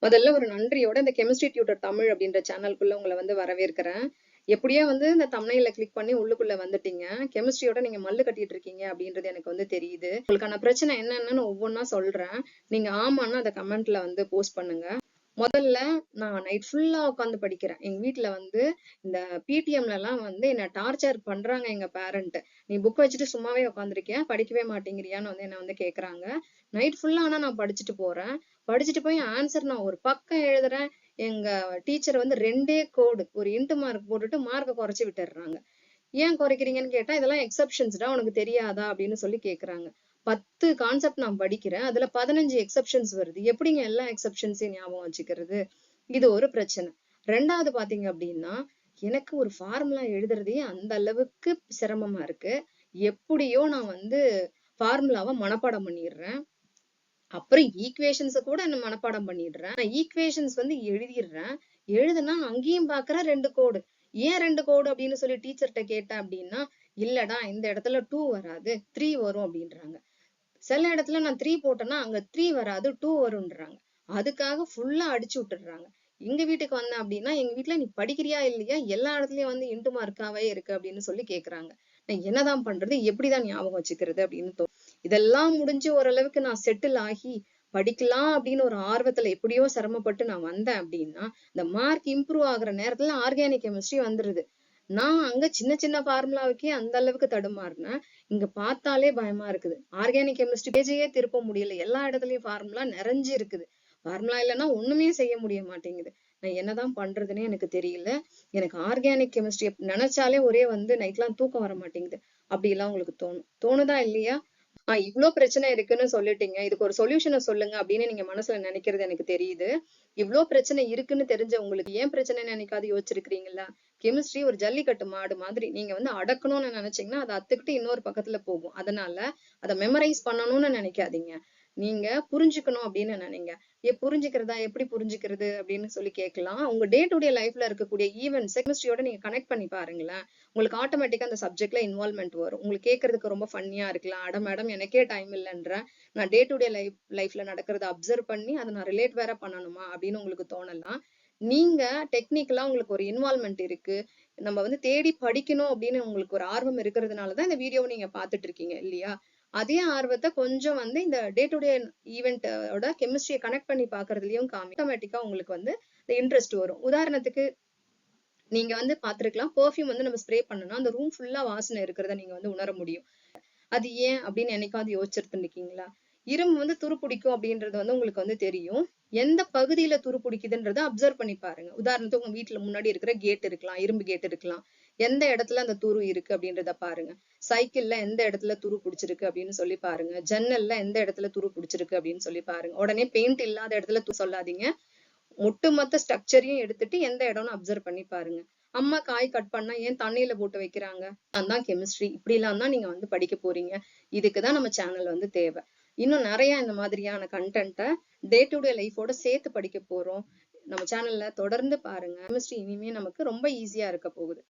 முதல்ல ஒரு நன்றியோட இந்த கெமிஸ்ட்ரி டியூட்டர் தமிழ் அப்படின்ற சேனலுக்குள்ள உங்களை வந்து வரவேற்கிறேன். எப்படியோ வந்து இந்த தம்ப்நெயில கிளிக் பண்ணி உள்ளுக்குள்ள வந்துட்டீங்க. கெமிஸ்ட்ரியோட நீங்க மல்லு கட்டிட்டு இருக்கீங்க அப்படின்றது எனக்கு வந்து தெரியுது. உங்களுக்கான பிரச்சனை என்னன்னு ஒவ்வொன்னா சொல்றேன். நீங்க ஆமான்னா அத கமெண்ட்ல வந்து போஸ்ட் பண்ணுங்க. முதல்ல நான் நைட் ஃபுல்லா உட்காந்து படிக்கிறேன். எங்க வீட்ல வந்து இந்த பிடிஎம்ல எல்லாம் வந்து என்ன டார்ச்சர் பண்றாங்க எங்க பேரண்ட். நீ புக் வச்சுட்டு சும்மாவே உட்காந்துருக்கியா, படிக்கவே மாட்டேங்கிறியான்னு வந்து என்ன வந்து கேக்குறாங்க. நைட் ஃபுல்லா ஆனா நான் படிச்சுட்டு போறேன். படிச்சுட்டு போய் ஆன்சர் நான் ஒரு பக்கம் எழுதுறேன். எங்க டீச்சர் வந்து 2 கோடு ஒரு இன்ட் மார்க் போட்டுட்டு மார்க்க குறைச்சு விட்டுடுறாங்க. ஏன் குறைக்கிறீங்கன்னு கேட்டா, இதெல்லாம் எக்ஸப்ஷன்ஸ்டா உனக்கு தெரியாதா அப்படின்னு சொல்லி கேக்குறாங்க. 10 கான்செப்ட் நான் படிக்கிறேன். அதுல 15 எக்ஸப்ஷன்ஸ் வருது. எப்படிங்க எல்லா எக்ஸப்ஷன்ஸையும் ஞாபகம் வச்சுக்கிறது? இது ஒரு பிரச்சனை. 2வது பாத்தீங்க அப்படின்னா, எனக்கு ஒரு ஃபார்முலா எழுதுறதே அந்த அளவுக்கு சிரமமா இருக்கு. எப்படியோ நான் வந்து ஃபார்முலாவ மனப்பாடம் பண்ணிடுறேன். அப்புறம் ஈக்குவேஷன்ஸ கூட நான் மனப்பாடம் பண்ணிடுறேன். நான் ஈக்குவேஷன்ஸ் வந்து எழுதிடுறேன். எழுதுனா அங்கேயும் பாக்குறேன் 2 கோடு. ஏன் 2 கோடு அப்படின்னு சொல்லி டீச்சர்ட்ட கேட்டேன் அப்படின்னா, இல்லடா இந்த இடத்துல 2 வராது 3 வரும் அப்படின்றாங்க. சில இடத்துல நான் 3 போட்டேன்னா அங்க 3 வராது 2 வரும்ன்றாங்க. அதுக்காக ஃபுல்லா அடிச்சு விட்டுடுறாங்க. எங்க வீட்டுக்கு வந்தேன் அப்படின்னா, எங்க வீட்ல நீ படிக்கிறியா இல்லையா? எல்லா இடத்துலயும் வந்து இன்டு மார்க்காவே இருக்கு அப்படின்னு சொல்லி கேக்குறாங்க. நான் என்னதான் பண்றது? எப்படிதான் ஞாபகம் வச்சுக்கிறது அப்படின்னு இதெல்லாம் முடிஞ்சு ஓரளவுக்கு நான் செட்டில் ஆகி படிக்கலாம் அப்படின்னு ஒரு ஆர்வத்துல எப்படியோ சிரமப்பட்டு நான் வந்தேன் அப்படின்னா, இந்த மார்க் இம்ப்ரூவ் ஆகுற நேரத்துல ஆர்கானிக் கெமிஸ்ட்ரி வந்துருது. நான் அங்க சின்ன சின்ன ஃபார்முலாவுக்கே அந்த அளவுக்கு தடுமாறினேன். இங்க பார்த்தாலே பயமா இருக்குது. ஆர்கானிக் கெமிஸ்ட்ரி பேஜையே திருப்ப முடியல. எல்லா இடத்துலயும் ஃபார்முலா நிறைஞ்சு இருக்குது. ஃபார்முலா இல்லைன்னா ஒண்ணுமே செய்ய முடிய மாட்டேங்குது. நான் என்னதான் பண்றதுன்னே எனக்கு தெரியல. எனக்கு ஆர்கானிக் கெமிஸ்ட்ரி நினைச்சாலே ஒரே வந்து நைட்லாம் தூக்கம் வர மாட்டேங்குது. அப்படி எல்லாம் உங்களுக்கு தோணுதா இல்லையா? இவ்ளோ பிரச்சனை இருக்குன்னு சொல்லிட்டீங்க. இதுக்கு ஒரு சொல்யூஷன சொல்லுங்க அப்படின்னு நீங்க மனசுல நினைக்கிறது எனக்கு தெரியுது. இவ்ளோ பிரச்சனை இருக்குன்னு தெரிஞ்ச உங்களுக்கு ஏன் பிரச்சனைன்னு என்னைக்காவது யோசிச்சிருக்கிறீங்களா? கெமிஸ்ட்ரி ஒரு ஜல்லிக்கட்டு மாடு மாதிரி. நீங்க வந்து அடக்கணும்னு நினைச்சீங்கன்னா, அத அத்துக்கிட்டு இன்னொரு பக்கத்துல போகும். அதனால அத மெமரைஸ் பண்ணணும்னு நினைக்காதீங்க. நீங்க புரிஞ்சுக்கணும் அப்படின்னு நினைங்க. புரிஞ்சுக்கிறதா? எப்படி புரிஞ்சுக்கிறது அப்படின்னு சொல்லி கேட்கலாம். உங்க டே டு டே லைஃப்ல இருக்கக்கூடிய ஈவென்ட்ஸ் கெமிஸ்ட்ரியோட நீங்க கனெக்ட் பண்ணி பாருங்களேன். உங்களுக்கு ஆட்டோமேட்டிக்கா அந்த சப்ஜெக்ட்ல இன்வால்வ்மென்ட் வரும். உங்களுக்கு கேட்கறதுக்கு ரொம்ப ஃபன்னியா இருக்கலாம். அட மேடம் எனக்கே டைம் இல்லன்றேன். நான் டே டு டே லைஃப்ல நடக்கிறத அப்சர்வ் பண்ணி அதை நான் ரிலேட் வேற பண்ணணுமா அப்படின்னு உங்களுக்கு தோணலாம். நீங்க டெக்னிக்கலா உங்களுக்கு ஒரு இன்வால்வ்மென்ட் இருக்கு. நம்ம வந்து தேடி படிக்கணும் அப்படின்னு உங்களுக்கு ஒரு ஆர்வம் இருக்கிறதுனாலதான் இந்த வீடியோவை நீங்க பாத்துட்டு இருக்கீங்க இல்லையா? அதே ஆர்வத்தை கொஞ்சம் வந்து இந்த டே டு டே ஈவென்ட்டோட கெமிஸ்ட்ரியை கனெக்ட் பண்ணி பாக்குறதுலயும் ஆட்டோமேட்டிக்கா உங்களுக்கு வந்து இந்த இன்ட்ரெஸ்ட் வரும். உதாரணத்துக்கு நீங்க வந்து பாத்துருக்கலாம் பெர்ஃப்யூம் வந்து நம்ம ஸ்ப்ரே பண்ணோம்னா அந்த ரூம் ஃபுல்லா வாசனை இருக்கிறத நீங்க வந்து உணர முடியும். அது ஏன் அப்படின்னு என்னைக்காவது யோசிச்சிருக்கீங்களா? இரும்பு வந்து துரு பிடிக்கும் அப்படின்றது வந்து உங்களுக்கு வந்து தெரியும். எந்த பகுதியில துரு பிடிக்குதுன்றத அப்சர்வ் பண்ணி பாருங்க. உதாரணத்துக்கு உங்க வீட்டுல முன்னாடி இருக்கிற கேட் இருக்கலாம், இரும்பு கேட் இருக்கலாம். எந்த இடத்துல அந்த துரு இருக்கு அப்படின்றத பாருங்க. சைக்கிள்ல எந்த இடத்துல துரு பிடிச்சிருக்கு அப்படின்னு சொல்லி பாருங்க. ஜன்னல்ல எந்த இடத்துல துரு பிடிச்சிருக்கு அப்படின்னு சொல்லி பாருங்க. உடனே பெயிண்ட் இல்லாத இடத்துல சொல்லாதீங்க. ஒட்டுமொத்த ஸ்ட்ரக்சரையும் எடுத்துட்டு எந்த இடம்னு அப்சர்வ் பண்ணி பாருங்க. அம்மா காய் கட் பண்ணா ஏன் தண்ணியில போட்டு வைக்கிறாங்க? அதான் கெமிஸ்ட்ரி. இப்படி எல்லாம் தான் நீங்க வந்து படிக்க போறீங்க. இதுக்குதான் நம்ம சேனல் வந்து தேவை. இன்னும் நிறைய இந்த மாதிரியான கண்டென்ட்டை டே டு டே லைஃபோட சேர்த்து படிக்க போறோம். நம்ம சேனல்ல தொடர்ந்து பாருங்க. கெமிஸ்ட்ரி இனிமே நமக்கு ரொம்ப ஈஸியா இருக்க போகுது.